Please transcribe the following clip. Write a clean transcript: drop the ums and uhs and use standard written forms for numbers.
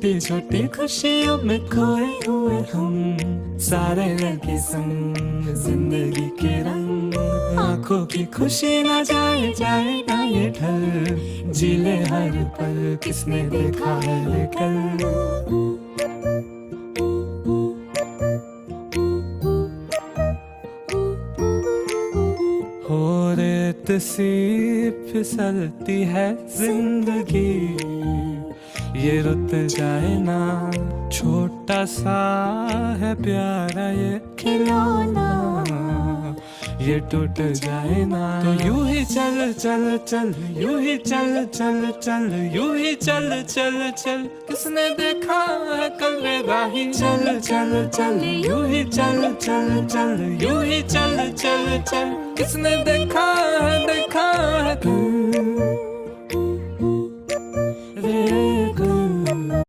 छोटी छोटी खुशियों में खोए हुए हम, सारे लगे संग जिंदगी के रंग। आंखों की खुशी ना जाए जाए ना ये ढल, जी ले हर पल किसने देखा है कल। हो रेत सी फिसलती है जिंदगी, ये रुत जाए ना। छोटा सा है प्यारा ये खिलौना, ये टूट जाए ना। तो यूं ही चल चल चल, यूं ही चल चल चल, यूं ही चल चल चल, किसने देखा है कल रे राही। चल चल चल, यूं ही चल चल चल, यूं ही चल चल चल, किसने देखा है कल।